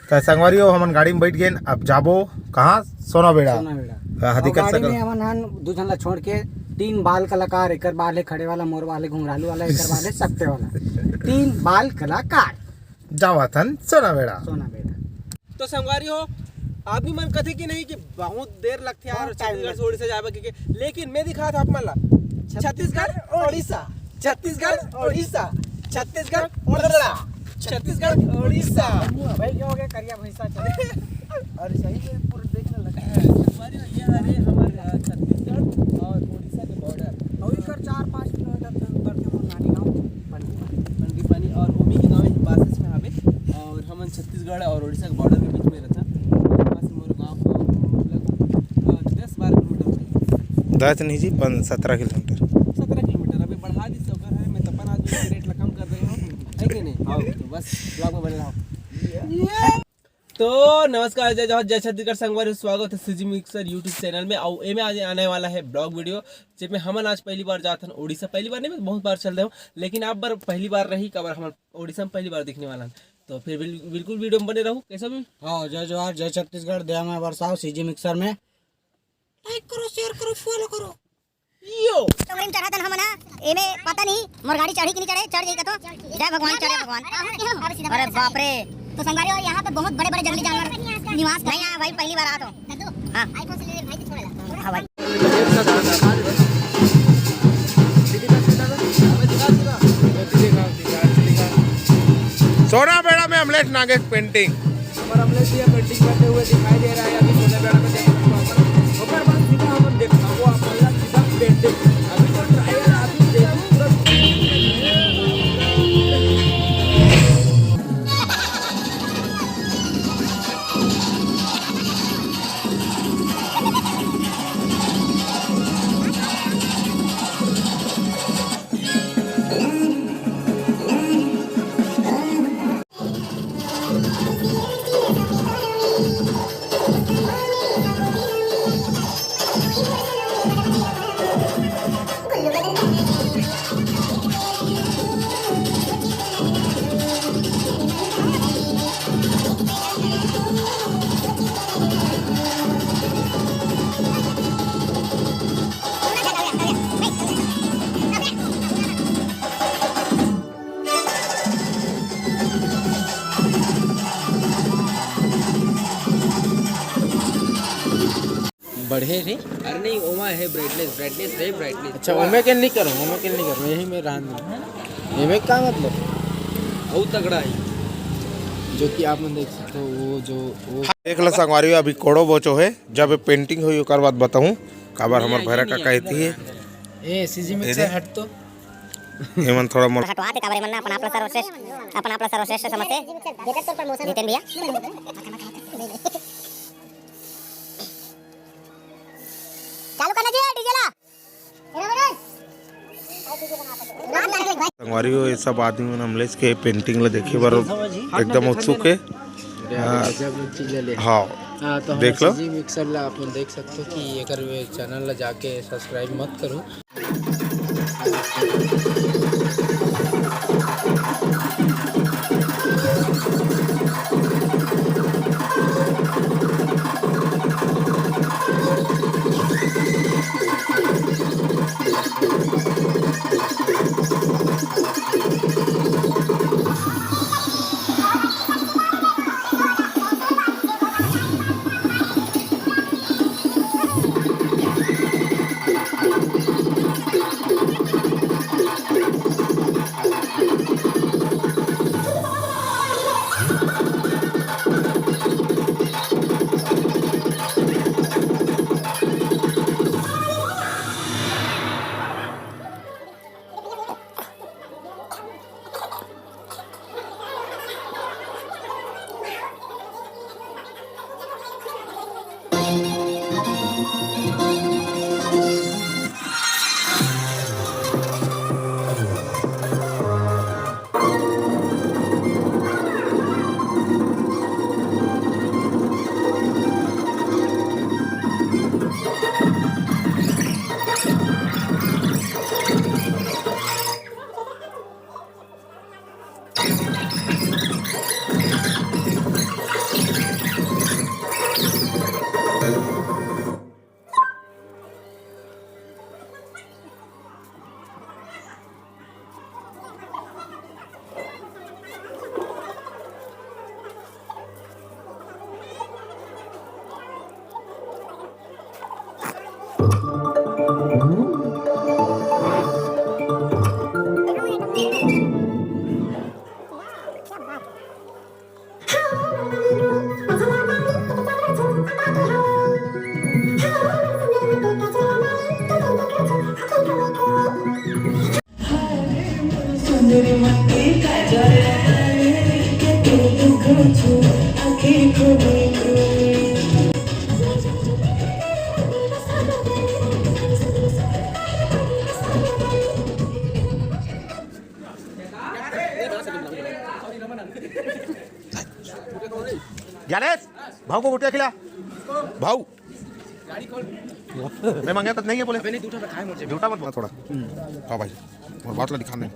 तो संगवारी हो हमन गाड़ी में बैठ गए। अब जाबो कहाँ? सोना बेड़ा। दिक्कत से हमन हन दू झन ला छोड़ के 3 बाल कलाकार, एकर बाले खड़े वाला, मोर वाले घुंघरालू वाला, एकर बाले सकते वाला, 3 बाल कलाकार जावत हन सोना बेड़ा। तो संगवारी हो आदमी मन कथे कि नहीं कि बहुत देर लगथे यार छत्तीसगढ़ से उड़ीसा जाबे के, लेकिन मैं दिखा था आप मन ला छत्तीसगढ़ उड़ीसा, छत्तीसगढ़ उड़ीसा, छत्तीसगढ़ उड़ीसा, छत्तीसगढ़ उड़ीसा। भाई क्या हो गया करिया भैंसा चले। अरे सही में पूरा देखने लगा संगवारी हो, ये हरे हमारे छत्तीसगढ़ और उड़ीसा के बॉर्डर और इकर 4-5 किलोमीटर तक करके मोर नानी गांव पंडीपानी और ओमी के गाँव बासिस में हवे, और हमन छत्तीसगढ़ और उड़ीसा के बॉर्डर के बीच में रहता। वहाँ से मोर गाँव लगभग 10-12 किलोमीटर 10 नहीं जी 17 किलोमीटर 17 किलोमीटर अभी बढ़ा दी सौकर है। मैं तपन आदमी के रेट ला कम कर रही हूँ, है कि नहीं? हाँ तो बस ब्लॉग में बने रहो। तो नमस्कार, जय जवाहर, जय छत्तीसगढ़। संगवारी स्वागत है सीजी मिक्सर यूट्यूब चैनल में। और एमे आज आने वाला है ब्लॉग वीडियो, जिसमें हमन आज पहली बार जाते हैं उड़ीसा। पहली बार नहीं, मैं बहुत बार चल रहा हूँ, लेकिन आप बार पहली बार रही कबर हम उड़ीसा में पहली बार दिखने वाला। तो फिर बिल्कुल वीडियो में बने रहो कैसा भी। हाँ जय जवाहर, जय छत्तीसगढ़, दया में बरसाओ। सीजी मिक्सर में लाइक करो, शेयर करो, फॉलो करो। यो तो हम चढ़ा था हमना एमे पता नहीं मोर गाड़ी चढ़ी कि नहीं चढ़े, चढ़ जाई का तो जय भगवान, चढ़े भगवान। अरे बाप रे। तो संगवारी हो यहाँ पे बहुत बड़े बड़े जंगली जानवर निवास नहीं है भाई, पहली बार आता हूँ। हाँ आईफोन से ले भाई तो छोड़ेला। हाँ भाई सोना बेड़ा में अमलेश नागेश पेंटिंग। हमारा अमलेश जी पेंटिंग करते हुए दिखाई दे रहा है अभी सोने बेड़ा में। ऊपर बस सीधा हम देखा वो आपका सीधा पेंटिंग अभी तो ट्रायल अभी देखो पूरा। बढ़े रे। अरे नहीं ओमा है ब्राइटनेस रे ब्राइटनेस। अच्छा ओमे के नहीं करो, ओमे के नहीं करो, यही में रहन। एमे का मतलब बहुत तगड़ा है जो कि आप मन देख सकते हो। वो जो वो देख लो संगवारी अभी कोड़ो बोचो है, जब पेंटिंग हुई ओकर बाद बताऊं काबर हमर भैरा का कहती है। ए सीजी मिक्सर हट तो एमन थोड़ा मोर हटवा दे काबरे मन अपन आपला सर्वश्रेष्ठ समझते देते तो प्रमोशन जीतन भैया। चालू करना जी डीजे ला। संगवारी हो ये सब आदमी मन अमलेश के पेंटिंग ला देखे बार एकदम उत्सुक है। हाँ तो देख लो। सीजी मिक्सर ला आप देख सकते हो कि अगर चैनल ला जाके सब्सक्राइब मत करो। ज्ञानेश भाव को गुटिया खिला भाव मैं मांगा तो नहीं है बोले झूठा मत बोल थोड़ा हाँ भाई और बात ला दिखा नहीं